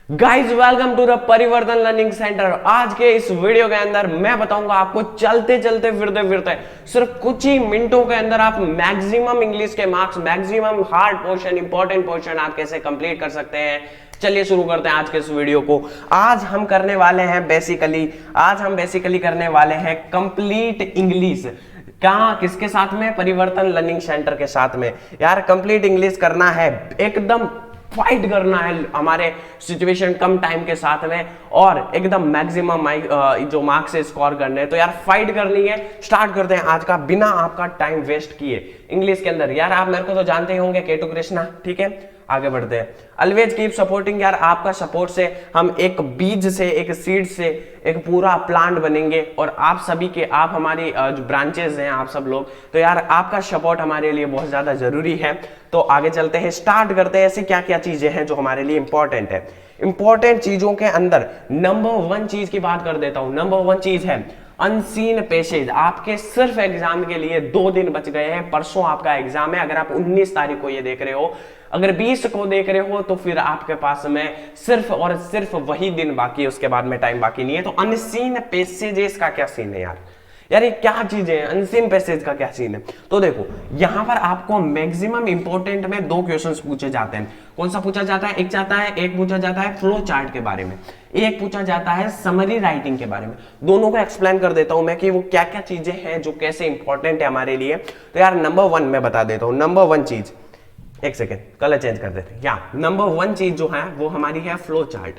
Guys welcome to the परिवर्तन learning centre. आज के इस वीडियो के अंदर मैं बताऊंगा आपको चलते चलते फिरते फिरते सिर्फ कुछ ही मिनटों के अंदर आप मैक्सिमम इंग्लिश के marks, maximum hard portion, important portion आप कैसे कंप्लीट कर सकते हैं। चलिए शुरू करते हैं आज के इस वीडियो को। आज हम बेसिकली करने वाले हैं कंप्लीट इंग्लिश। क्या किसके साथ में? परिवर्तन लर्निंग सेंटर के साथ में। यार कंप्लीट इंग्लिश करना है, एकदम फाइट करना है हमारे सिचुएशन कम टाइम के साथ में और एकदम मैक्सिमम जो मार्क्स स्कोर करने हैं। तो यार फाइट करनी है। स्टार्ट करते हैं आज का बिना आपका टाइम वेस्ट किए इंग्लिश के अंदर। यार आप मेरे को तो जानते ही होंगे, केटू कृष्णा, ठीक है। आगे बढ़ते हैं। Always keep supporting. यार आपका सपोर्ट से हम एक बीज से, एक सीड से एक पूरा प्लांट बनेंगे और आप सभी के, आप हमारी जो ब्रांचेस हैं, आप सब लोग, तो यार आपका सपोर्ट हमारे लिए बहुत ज्यादा जरूरी है। तो आगे चलते हैं, स्टार्ट करते हैं। ऐसी क्या क्या चीजें हैं जो हमारे लिए इंपॉर्टेंट है। इंपॉर्टेंट चीजों के अंदर नंबर 1 चीज की बात कर देता हूं। नंबर 1 चीज है अनसीन पैसेज। आपके सिर्फ एग्जाम के लिए 2 दिन बच गए हैं। परसों आपका एग्जाम है। अगर आप 19 तारीख को ये देख रहे हो, अगर 20 को देख रहे हो, तो फिर आपके पास में सिर्फ और सिर्फ वही दिन बाकी है, उसके बाद में टाइम बाकी नहीं है। तो अनसीन पैसेजेस का क्या सीन है यार? यार ये क्या चीजें हैं? अनसीन पैसेज का क्या सीन है? तो देखो यहां पर आपको मैक्सिमम इंपॉर्टेंट में 2 क्वेश्चंस पूछे जाते हैं। कौन सा पूछा जाता है? एक पूछा जाता है फ्लो चार्ट के बारे में, एक पूछा जाता है समरी राइटिंग के बारे में। दोनों को एक्सप्लेन कर देता हूं मैं कि वो क्या क्या चीजें हैं जो कैसे इंपॉर्टेंट है हमारे लिए। तो यार नंबर 1 मैं बता देता हूं। नंबर 1 चीज, एक सेकेंड कलर चेंज कर देते हैं। नंबर 1 चीज जो है वो हमारी है फ्लो चार्ट।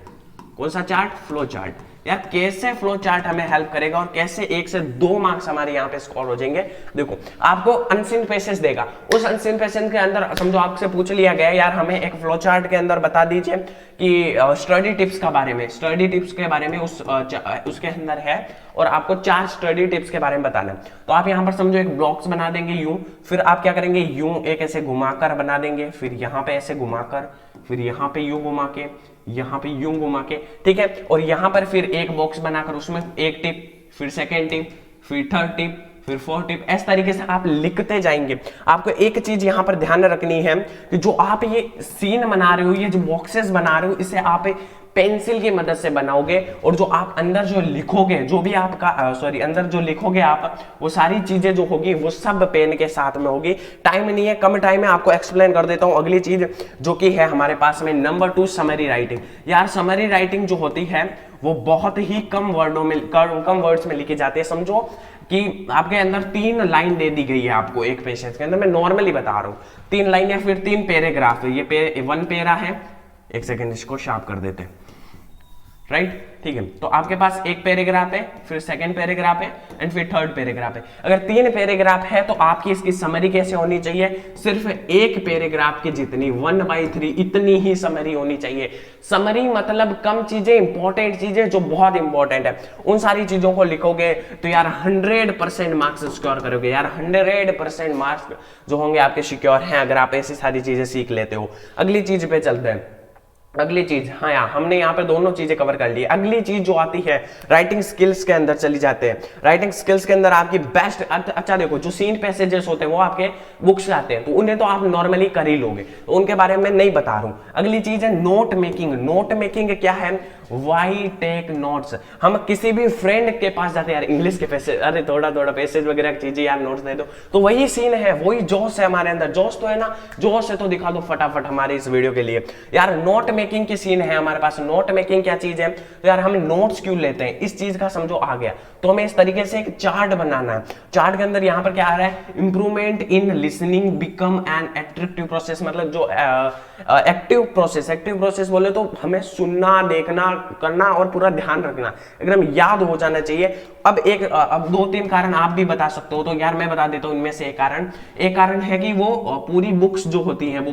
कौन सा चार्ट? Flow chart. यार कैसे फ्लो चार्ट हमें हेल्प करेगा और कैसे 1 से 2 मार्क्स हमारे यहाँ पे स्कोर हो जाएंगे। देखो आपको अनसीन पैसेज देगा, उस अनसीन पैसेज के अंदर समझो आपसे पूछ लिया गया यार हमें एक फ्लो चार्ट के अंदर बता दीजिए कि स्टडी टिप्स के बारे में, उसके अंदर है और आपको 4 स्टडी टिप्स के बारे में बताना है। तो आप यहाँ पर समझो एक ब्लॉक्स बना देंगे यूं, फिर आप क्या करेंगे, यूं एक ऐसे घुमाकर बना देंगे, फिर यहाँ पे ऐसे घुमाकर, फिर यहाँ पे यूं घुमा के, यहाँ पे यूं घुमा के, ठीक है। और यहाँ पर फिर एक बॉक्स बनाकर उसमें एक टिप, फिर सेकेंड टिप, फिर थर्ड टिप, फिर 4 टिप, इस तरीके से आप लिखते जाएंगे। आपको एक चीज यहां पर ध्यान रखनी है कि जो आप ये सीन बना रहे हो, ये जो बॉक्सेस बना रहे हो, इसे आप पेंसिल की मदद से बनाओगे और जो आप अंदर जो लिखोगे, जो भी आपका अंदर जो लिखोगे आप, वो सारी चीजें जो होगी वो सब पेन के साथ में होगी। टाइम नहीं है, कम टाइम है, आपको एक्सप्लेन कर देता हूं। अगली चीज जो कि है हमारे पास में नंबर 2 समरी राइटिंग। यार समरी राइटिंग जो होती है वो बहुत ही कम वर्ड्स में लिखी जाती है। समझो कि आपके अंदर 3 लाइन दे दी गई है आपको एक पैसेज के अंदर, मैं नॉर्मली बता रहा हूं, 3 लाइन या फिर 3 पैराग्राफ है। ये 1 पैरा है। एक सेकेंड इसको शार्प कर देते हैं, राइट, ठीक है। तो आपके पास एक पैराग्राफ है, फिर सेकंड पैराग्राफ है एंड फिर थर्ड पैराग्राफ है। अगर 3 पैराग्राफ है तो आपकी इसकी समरी कैसे होनी चाहिए? सिर्फ एक पैराग्राफ की जितनी 1/3 इतनी ही समरी होनी चाहिए। समरी मतलब कम चीजें, इंपॉर्टेंट चीजें जो बहुत इंपॉर्टेंट है, उन सारी चीजों को लिखोगे तो यार 100% मार्क्स सिक्योर करोगे। यार 100% मार्क्स जो होंगे आपके सिक्योर हैं अगर आप ऐसी सारी चीजें सीख लेते हो। अगली चीज पे चलते हैं। अगली चीज, हाँ यार हमने यहाँ पे दोनों चीजें कवर कर ली। अगली चीज जो आती है राइटिंग स्किल्स के अंदर चली जाते हैं। राइटिंग स्किल्स के अंदर आपकी बेस्ट, अच्छा देखो जो सीन पैसेजेस होते हैं वो आपके बुक्स से आते हैं, तो उन्हें तो आप नॉर्मली कर ही लोगे, तो उनके बारे में नहीं बता रहा हूँ। अगली चीज है नोट मेकिंग। नोट मेकिंग क्या है? Why take notes. हम किसी भी फ्रेंड के पास जाते हैं यार इंग्लिश के पैसेज, अरे थोड़ा पैसेज वगैरह चीजें यार नोट्स दे दो, तो वही सीन है, वही जोश है हमारे अंदर। जोश तो है ना, जोश है तो दिखा दो फटाफट हमारे इस वीडियो के लिए। यार नोट मेकिंग की सीन है हमारे पास। नोट मेकिंग क्या चीज है? तो यार हम नोट्स क्यों लेते हैं, इस चीज का समझो आ गया। तो हमें इस तरीके से एक चार्ट बनाना है। चार्ट के अंदर यहाँ पर क्या आ रहा है? Improvement in listening become an attractive process. मतलब जो एक्टिव प्रोसेस बोले तो हमें सुनना, देखना, करना और पूरा ध्यान रखना, एकदम याद हो जाना चाहिए। अब 2-3 कारण आप भी बता सकते हो, तो यार मैं बता देता हूं इनमें से एक कारण है कि वो पूरी बुक्स जो होती हैं,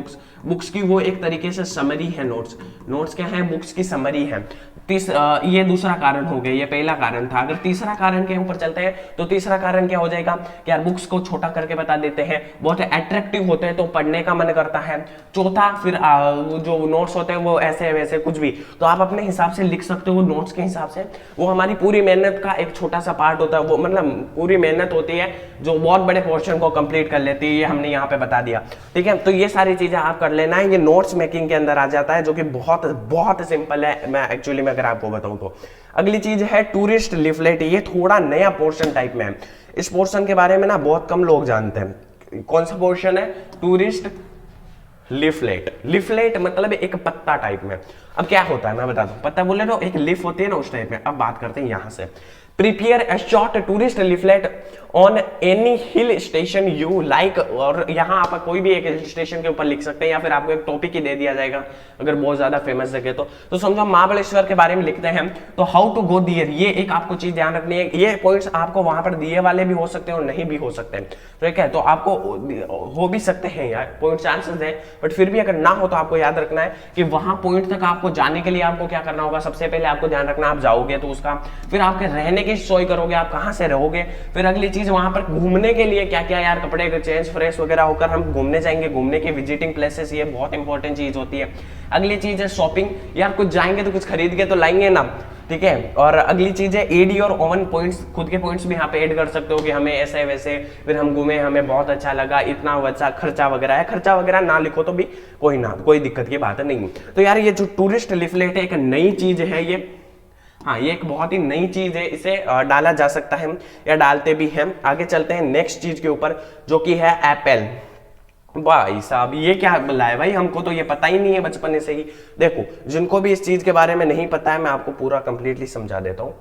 बुक्स की वो एक तरीके से समरी है। नोट्स क्या है? बुक्स की समरी है। ये दूसरा कारण हो गया, ये पहला कारण था। अगर तीसरा कारण के ऊपर चलते हैं तो तीसरा कारण क्या हो जाएगा कि यार बुक्स को छोटा करके बता देते हैं, बहुत अट्रैक्टिव होते हैं तो पढ़ने का मन करता है। चौथा, फिर फिर वो जो नोट्स होते हैं वो ऐसे वैसे कुछ भी, तो आप अपने हिसाब से लिख सकते हो नोट्स के हिसाब से। वो हमारी पूरी मेहनत का एक छोटा सा पार्ट होता है, वो मतलब पूरी मेहनत होती है जो बहुत बड़े पोर्शन को कंप्लीट कर लेती है, ये हमने यहाँ पे बता दिया, ठीक है। तो ये सारी चीजें आप कर लेना है, ये नोट्स मेकिंग के अंदर आ जाता है, जो कि बहुत बहुत सिंपल है, मैं एक्चुअली में अगर आपको बताऊं तो। अगली चीज है टूरिस्ट लिफलेट, ये थोड़ा नया पोर्शन टाइप में है, इस पोर्शन के बारे में ना बहुत कम लोग जानते हैं। कौन सा पोर्शन है? Tourist leaflet. लिफलेट मतलब एक पत्ता टाइप में। अब क्या होता है मैं बता दूं, पत्ता बोले तो एक लिफ होती है ना, उस टाइप में। अब बात करते हैं यहां से, prepare a short tourist leaflet on any hill station you like, और यहाँ आप कोई भी एक हिल स्टेशन के ऊपर लिख सकते हैं, या फिर आपको एक टॉपिक ही दे दिया जाएगा अगर बहुत ज्यादा फेमस जगह तो समझो महाबलेश्वर के बारे में लिखते हैं तो हाउ टू गो देयर, ये एक आपको चीज ध्यान रखनी है। ये पॉइंट्स आपको वहां पर दिए वाले भी हो सकते हैं और नहीं भी हो सकते हैं, ठीक है। तो आपको हो भी सकते हैं यार, पॉइंट चांसेस है, बट फिर भी अगर ना हो तो आपको याद रखना है कि वहां पॉइंट तक आपको जाने के लिए आपको क्या करना होगा। सबसे पहले आपको ध्यान रखना, आप जाओगे तो उसका, फिर आपके रहने की सोच करोगे, आप कहां से रहोगे, फिर अगली चीज वहां पर घूमने के लिए क्या क्या यार, कपड़े चेंज फ्रेश वगैरह होकर हम घूमने जाएंगे, घूमने के विजिटिंग प्लेसेस, ये बहुत इंपॉर्टेंट चीज होती है। अगली चीज है शॉपिंग, यार कुछ जाएंगे तो कुछ खरीद के तो लाएंगे ना, ठीक है। और अगली चीज है एडी और ओवन पॉइंट्स, खुद के पॉइंट्स भी यहाँ पे ऐड कर सकते हो कि हमें ऐसे वैसे, फिर हम घूमे, हमें बहुत अच्छा लगा, इतना वैसा, खर्चा वगैरह है, खर्चा वगैरह ना लिखो तो भी कोई ना, कोई दिक्कत की बात नहीं। तो यार ये जो टूरिस्ट लिफलेट है एक नई चीज है ये, हाँ ये एक बहुत ही नई चीज है, इसे डाला जा सकता है या डालते भी हैं। आगे चलते हैं नेक्स्ट चीज के ऊपर, जो कि है एप्पल। भाई साहब ये क्या बोला है भाई, हमको तो ये पता ही नहीं है बचपन से ही। देखो जिनको भी इस चीज के बारे में नहीं पता है, मैं आपको पूरा कंप्लीटली समझा देता हूँ।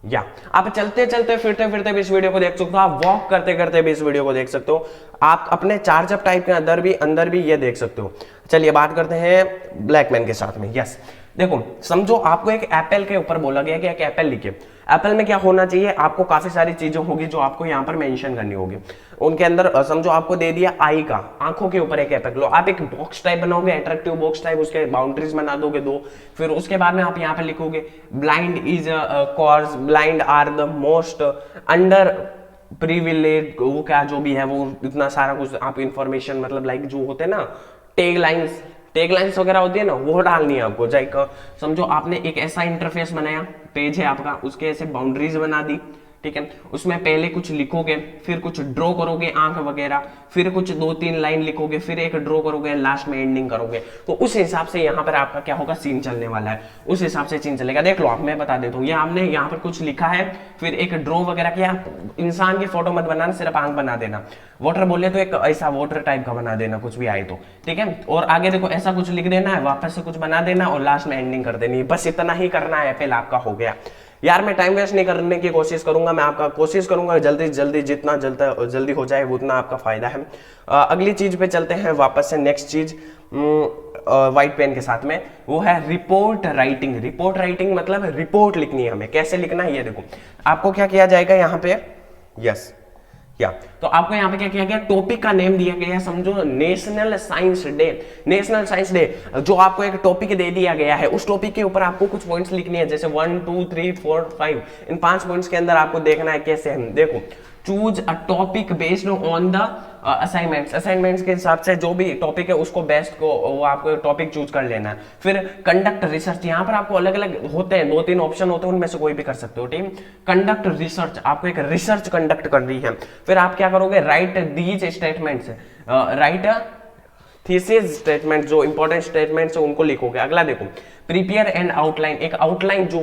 या आप चलते चलते फिरते फिरते भी इस वीडियो को देख सकते हो, आप वॉक करते करते भी इस वीडियो को देख सकते हो, आप अपने चार्जअप टाइप के अंदर भी ये देख सकते हो। चलिए बात करते हैं ब्लैकमैन के साथ में। यस देखो समझो आपको एक एप्पल के ऊपर बोला गया कि एक एप्पल लिखे, एप्पल में क्या होना चाहिए, आपको काफी सारी चीजें होगी जो आपको यहाँ पर मेंशन करनी होगी। उनके अंदर समझो आपको दे दिया आई का, आंखों के ऊपर एक एप्पल लो, आप एक बॉक्स टाइप बनाओगे, अट्रैक्टिव बॉक्स टाइप, उसके बाउंड्रीज बना दोगे दो, फिर उसके बाद में आप यहाँ पे लिखोगे blind is cause, blind are the most under privilege, वो क्या जो भी है वो इतना सारा कुछ आप इंफॉर्मेशन, मतलब लाइक जो होते हैं ना टैग लाइन्स वगैरह होती है ना, वो डालनी है आपको। जाए समझो आपने एक ऐसा इंटरफेस बनाया, पेज है आपका, उसके ऐसे बाउंड्रीज बना दी, ठीक है। उसमें पहले कुछ लिखोगे, फिर कुछ ड्रॉ करोगे आंख वगैरह, फिर कुछ 2-3 लाइन लिखोगे, फिर एक ड्रॉ करोगे, लास्ट में एंडिंग करोगे। तो उस हिसाब से यहाँ पर आपका क्या होगा, सीन चलने वाला है, उस हिसाब से सीन चलेगा। देख लो आप, मैं बता देता हूँ, ये आपने यहाँ पर कुछ लिखा है, फिर एक ड्रॉ वगैरह किया। इंसान की फोटो मत बनाना, सिर्फ आंख बना देना। वाटर बोले तो एक ऐसा वाटर टाइप का बना देना, कुछ भी आए तो, ठीक है। और आगे देखो ऐसा कुछ लिख देना है, वापस से कुछ बना देना और लास्ट में एंडिंग कर देनी है। बस इतना ही करना है, एप्पल आपका हो गया। यार मैं टाइम वेस्ट नहीं करने की कोशिश करूंगा, मैं आपका कोशिश करूंगा जल्दी जल्दी, जितना जल्दी हो जाए उतना आपका फायदा है। अगली चीज पे चलते हैं वापस से, नेक्स्ट चीज व्हाइट पेन के साथ में, वो है रिपोर्ट राइटिंग। रिपोर्ट राइटिंग मतलब रिपोर्ट लिखनी है हमें, कैसे लिखना है ये देखो। आपको क्या किया जाएगा यहाँ पे, यस क्या, तो आपको यहाँ पे क्या किया गया, टॉपिक का नेम दिया गया है, समझो national science day. National science day जो आपको एक टॉपिक दे दिया गया है, उस टॉपिक के ऊपर आपको कुछ पॉइंट्स लिखनी है, जैसे 1 2 3 4 5, इन 5 पॉइंट्स के अंदर आपको देखना है कैसे हम देखो। Choose a topic based on the assignments के हिसाब से जो भी टॉपिक है उसको बेस्ट को वो आपको टॉपिक चूज कर लेना है। फिर कंडक्ट रिसर्च, यहाँ पर आपको अलग अलग होते हैं, 2-3 ऑप्शन होते हैं, उनमें से कोई भी कर सकते हो, टीम। कंडक्ट रिसर्च, आपको एक रिसर्च कंडक्ट करनी है। फिर आप क्या करोगे, right these statements, right thesis statement, जो इंपॉर्टेंट स्टेटमेंट्स है उनको लिखोगे। अगला देखो प्रिपेयर एंड आउटलाइन, एक आउटलाइन जो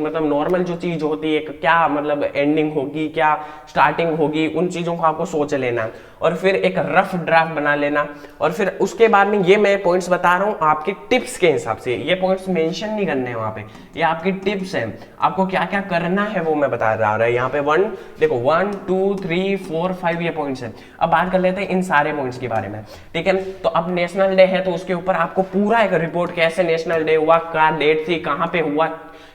मतलब नॉर्मल जो चीज होती है, क्या मतलब एंडिंग होगी, क्या स्टार्टिंग होगी, उन चीजों को आपको सोच लेना। और फिर एक रफ ड्राफ्ट बना लेना। और फिर उसके बाद में ये मैं पॉइंट्स बता रहा हूँ आपके टिप्स के हिसाब से, ये पॉइंट्स मेंशन नहीं करने हैं वहां पे, ये आपकी टिप्स हैं, आपको क्या क्या करना है वो मैं बता रहा हूँ। यहाँ पे 1 देखो 1 2 3 4 5 ये पॉइंट्स हैं। अब बात कर लेते हैं इन सारे पॉइंट्स के बारे में, ठीक है। तो अब नेशनल डे है तो उसके ऊपर आपको पूरा एक रिपोर्ट, कैसे नेशनल डे हुआ, क्या डेट थी, कहाँ पे हुआ,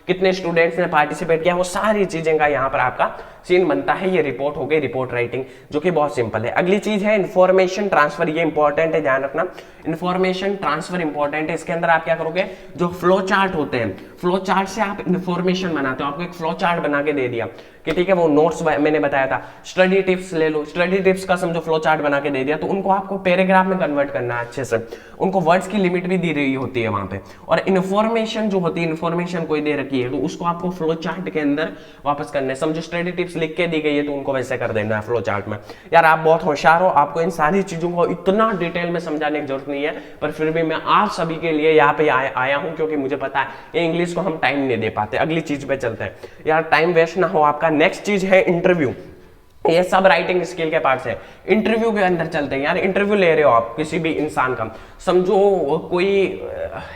कितने स्टूडेंट्स ने पार्टिसिपेट किया, वो सारी चीजें का यहाँ पर आपका सीन बनता है। ये रिपोर्ट हो गई, रिपोर्ट राइटिंग, जो कि बहुत सिंपल है। अगली चीज है इंफॉर्मेशन ट्रांसफर, ये इंपॉर्टेंट है, ध्यान रखना। इंफॉर्मेशन ट्रांसफर इंपॉर्टेंट है। इसके अंदर आप क्या करोगे, जो फ्लो चार्ट होते हैं, फ्लो चार्ट से आप इंफॉर्मेशन बनाते हो। आपको एक फ्लो चार्ट बना के दे दिया कि ठीक है वो नोट्स मैंने बताया था। स्टडी टिप्स ले लो, स्टडी टिप्स का समझो फ्लो चार्ट बना के दे दिया, तो उनको आपको पैराग्राफ में कन्वर्ट करना है अच्छे से, उनको वर्ड्स की लिमिट भी दी रही होती है वहां पे, और इन्फॉर्मेशन जो होती है, इन्फॉर्मेशन कोई दे रखी है तो उसको आपको फ्लो चार्ट के अंदर वापस करना है। समझो स्टडी टिप्स लिख के दी गई है तो उनको वैसे कर देना है फ्लो चार्ट में। यार आप बहुत होशियार हो, आपको इन सारी चीजों को इतना डिटेल में समझाने की जरूरत नहीं है, पर फिर भी मैं आप सभी के लिए यहाँ पे आया हूँ, क्योंकि मुझे पता है ये इंग्लिश को हम टाइम नहीं दे पाते। अगली चीज पे चलते हैं यार, टाइम वेस्ट ना हो आपका। नेक्स्ट चीज है इंटरव्यू। ये सब राइटिंग स्किल के पार्ट्स है। इंटरव्यू के अंदर चलते हैं यार। इंटरव्यू ले रहे हो आप किसी भी इंसान का, समझो कोई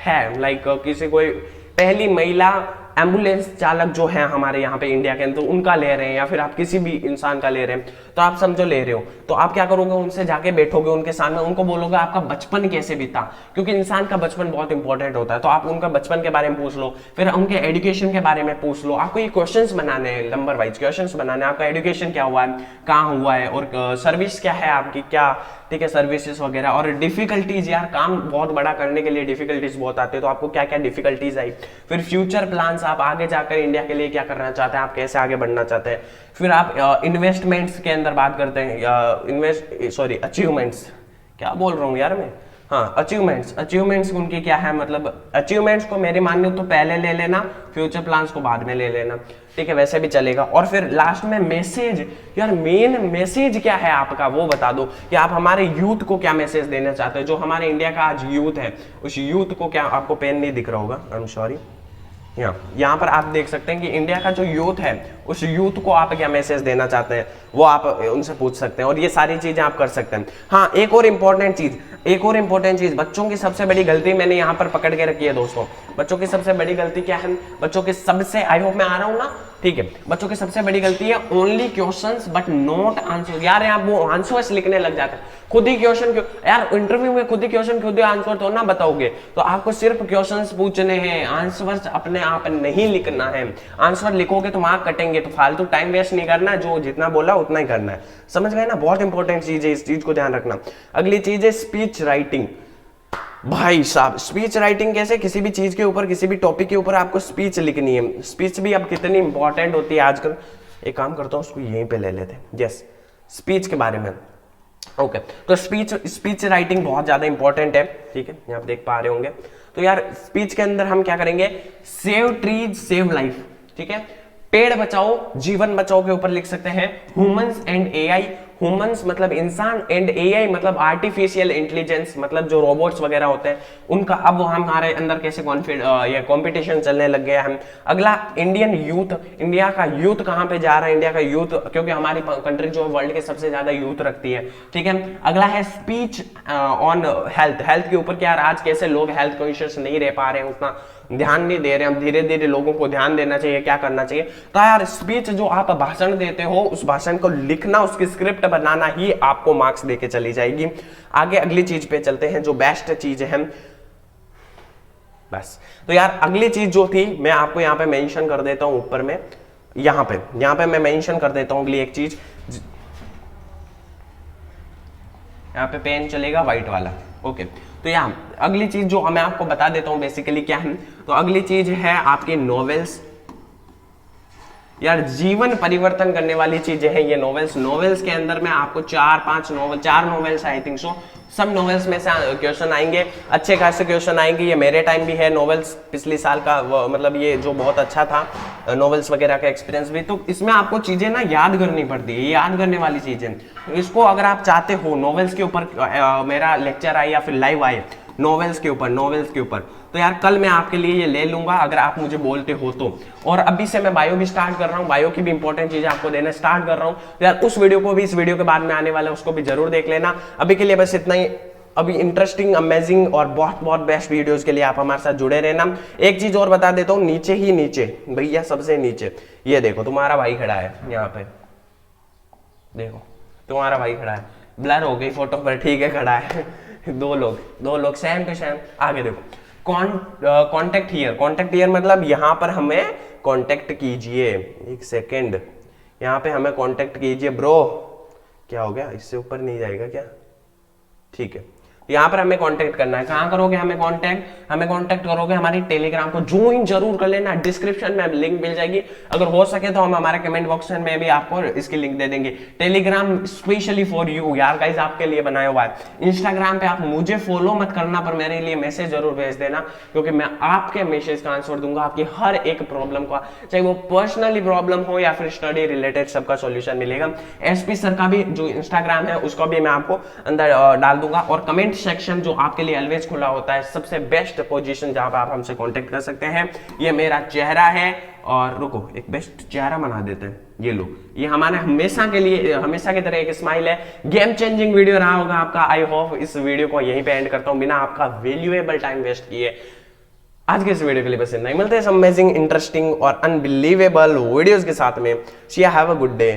है लाइक किसी कोई पहली महिला एम्बुलेंस चालक जो है हमारे यहाँ पे इंडिया के अंदर, तो उनका ले रहे हैं, या फिर आप किसी भी इंसान का ले रहे हैं, तो आप समझो ले रहे हो, तो आप क्या करोगे, उनसे जाके बैठोगे उनके सामने, उनको बोलोगे आपका बचपन कैसे बीता, क्योंकि इंसान का बचपन बहुत इंपॉर्टेंट होता है। तो आप उनका बचपन के बारे में पूछ लो, फिर उनके एजुकेशन के बारे में पूछ लो। आपको ये क्वेश्चंस बनाने हैं, नंबर वाइज क्वेश्चंस बनाने, आपका एजुकेशन क्या हुआ है, कहाँ हुआ है, और सर्विस क्या है आपकी, क्या ठीक है सर्विसेज वगैरह, और डिफिकल्टीज। यार काम बहुत बड़ा करने के लिए डिफिकल्टीज बहुत आते हैं, तो आपको क्या क्या डिफिकल्टीज आई, फिर फ्यूचर प्लान्स, आप आगे जाकर इंडिया के लिए क्या करना चाहते हैं, आप कैसे आगे बढ़ना चाहते हैं, फिर आप इन्वेस्टमेंट्स के अंदर बात करते हैं, अचीवमेंट्स, क्या बोल रहा हूँ यार मैं, हाँ अचीवमेंट्स उनके क्या है, मतलब अचीवमेंट्स को मेरे मानने तो पहले ले लेना, फ्यूचर प्लान्स को बाद में ले लेना, ठीक है वैसे भी चलेगा। और फिर लास्ट में मैसेज, यार मेन मैसेज क्या है आपका वो बता दो, कि आप हमारे यूथ को क्या मैसेज देना चाहते हैं, जो हमारे इंडिया का आज यूथ है, उस यूथ को क्या, आपको पेन नहीं दिख रहा होगा, आई एम सॉरी, यहाँ पर आप देख सकते हैं कि इंडिया का जो यूथ है, उस यूथ को आप क्या मैसेज देना चाहते हैं, वो आप उनसे पूछ सकते हैं, और ये सारी चीजें आप कर सकते हैं। हाँ एक और इम्पोर्टेंट चीज, बच्चों की सबसे बड़ी गलती मैंने यहाँ पर पकड़ के रखी है दोस्तों। बच्चों की सबसे बड़ी गलती क्या है, बच्चों की सबसे, आई होप मैं आ रहा हूँ ना, ठीक है, बच्चों की सबसे बड़ी गलती है only questions but not answer. यार आप वो आंसर्स लिखने लग जाते हैं, खुद ही क्वेश्चन क्यों, यार इंटरव्यू में खुद ही क्वेश्चन खुद ही आंसर तो ना बताओगे, तो आपको सिर्फ क्वेश्चंस पूछने हैं, आंसर्स अपने आप नहीं लिखना है। आंसर लिखोगे तो मार्क कटेंगे, तो फालतू टाइम वेस्ट नहीं करना, जो जितना बोला उतना ही करना है, समझ गए ना, बहुत इंपॉर्टेंट चीज है, इस चीज को ध्यान रखना। अगली चीज है स्पीच राइटिंग। भाई साहब स्पीच राइटिंग कैसे, किसी भी चीज के ऊपर, किसी भी टॉपिक के ऊपर आपको स्पीच लिखनी है। स्पीच भी अब कितनी इंपॉर्टेंट होती है आजकल, एक काम करता हूँ उसको यहीं पे ले लेते हैं, यस स्पीच के बारे में, ओके। तो स्पीच राइटिंग बहुत ज्यादा इंपॉर्टेंट है, ठीक है, यहाँ आप देख पा रहे होंगे। तो यार स्पीच के अंदर हम क्या करेंगे, सेव ट्रीज सेव लाइफ, ठीक है, पेड़ बचाओ जीवन बचाओ के ऊपर लिख सकते हैं। ह्यूमंस एंड एआई, ह्यूमंस मतलब इंसान, एंड एआई मतलब आर्टिफिशियल इंटेलिजेंस, मतलब जो रोबोट्स वगैरह होते हैं उनका, अब वो हमारे अंदर कैसे ये कंपटीशन चलने लग गया है। अगला इंडियन यूथ, इंडिया का यूथ कहाँ पे जा रहा है, इंडिया का यूथ, क्योंकि हमारी कंट्री जो है वर्ल्ड के सबसे ज्यादा यूथ रखती है, ठीक है। अगला है स्पीच ऑन हेल्थ, हेल्थ के ऊपर, क्या आज कैसे लोग हेल्थ कॉन्शियस नहीं रह पा रहे हैं, उतना ध्यान नहीं दे रहे हैं, धीरे धीरे लोगों को ध्यान देना चाहिए, क्या करना चाहिए। तो यार स्पीच जो आप भाषण देते हो, उस भाषण को लिखना, उसकी स्क्रिप्ट बनाना ही आपको मार्क्स देके चली जाएगी। आगे अगली चीज पे चलते हैं, जो बेस्ट चीज है बस। तो यार अगली चीज जो थी मैं आपको यहाँ पे मेंशन कर देता हूं ऊपर में, यहाँ पे मैं मेंशन कर देता हूं अगली एक चीज, यहाँ पे पेन चलेगा व्हाइट वाला, ओके। तो यहाँ अगली चीज जो मैं आपको बता देता हूँ बेसिकली क्या है, तो अगली चीज है आपकी नॉवेल्स। यार जीवन परिवर्तन करने वाली चीजें हैं ये नॉवेल्स के अंदर में आपको 4 नॉवेल्स आई थिंक सो, सब नॉवेल्स में से क्वेश्चन आएंगे, अच्छे खासे क्वेश्चन आएंगे। ये मेरे टाइम भी है नॉवेल्स, पिछले साल का मतलब ये जो बहुत अच्छा था नॉवेल्स वगैरह का एक्सपीरियंस भी। तो इसमें आपको चीजें ना याद करनी पड़ती है, याद करने वाली चीजें। इसको अगर आप चाहते हो नॉवेल्स के ऊपर मेरा लेक्चर आए या फिर लाइव आए नॉवेल्स के ऊपर, तो यार कल मैं आपके लिए ये ले लूंगा अगर आप मुझे बोलते हो तो। और अभी से मैं बायो भी स्टार्ट कर रहा हूँ, बायो की भी इंपॉर्टेंट चीजें आपको देना स्टार्ट कर रहा हूँ। तो यार उस वीडियो को भी, इस वीडियो के बाद में आने वाला है उसको भी जरूर देख लेना। अभी के लिए बस इतना ही। अभी इंटरेस्टिंग, अमेजिंग और बहुत बेस्ट वीडियोस के लिए आप हमारे साथ जुड़े रहना। एक चीज और बता देता हूँ, नीचे भैया सबसे नीचे ये देखो तुम्हारा भाई खड़ा है, यहाँ पे देखो तुम्हारा भाई खड़ा है, ब्लर हो गई फोटो पर, ठीक है खड़ा है दो लोग सेम टू सेम। आगे देखो कॉन्टेक्ट हियर मतलब यहाँ पर हमें कॉन्टेक्ट कीजिए, एक सेकेंड, यहाँ पे हमें कॉन्टेक्ट कीजिए ब्रो। क्या हो गया, इससे ऊपर नहीं जाएगा क्या, ठीक है। यहाँ पर हमें कांटेक्ट करना है। कहाँ करोगे हमें कांटेक्ट करोगे हमारी टेलीग्राम को ज्वाइन जरूर कर लेना, डिस्क्रिप्शन में लिंक मिल जाएगी। अगर हो सके तो हम हमारे कमेंट बॉक्स में भी आपको इसकी लिंक दे देंगे। टेलीग्राम स्पेशली फॉर यू यार गाइस, आपके लिए बनाया हुआ है। इंस्टाग्राम पे आप मुझे फॉलो मत करना, पर मेरे लिए मैसेज जरूर भेज देना, क्योंकि मैं आपके मैसेज का आंसर दूंगा। आपकी हर एक प्रॉब्लम का, चाहे वो पर्सनली प्रॉब्लम हो या फिर स्टडी रिलेटेड, सबका सॉल्यूशन मिलेगा। एसपी सर का भी जो इंस्टाग्राम है उसको भी मैं आपको अंदर डाल दूंगा। और कमेंट सेक्शन जो आपके लिए ऑलवेज खुला होता है, सबसे बेस्ट पोजीशन जहां पर आप हमसे कांटेक्ट कर सकते हैं। ये मेरा चेहरा है, और रुको एक बेस्ट चेहरा बना देते हैं, ये लो, ये हमारे हमेशा के लिए, हमेशा की तरह एक स्माइल है। गेम चेंजिंग वीडियो रहा होगा आपका। आई होप इस वीडियो को यहीं पे एंड करता हूं बिना आपका वैल्यूएबल टाइम वेस्ट किए। आज के इस वीडियो के लिए बस इतना ही। मिलते हैं अमेजिंग, इंटरेस्टिंग और अनबिलीवेबल वीडियोस के साथ में। सी हैव अ गुड डे।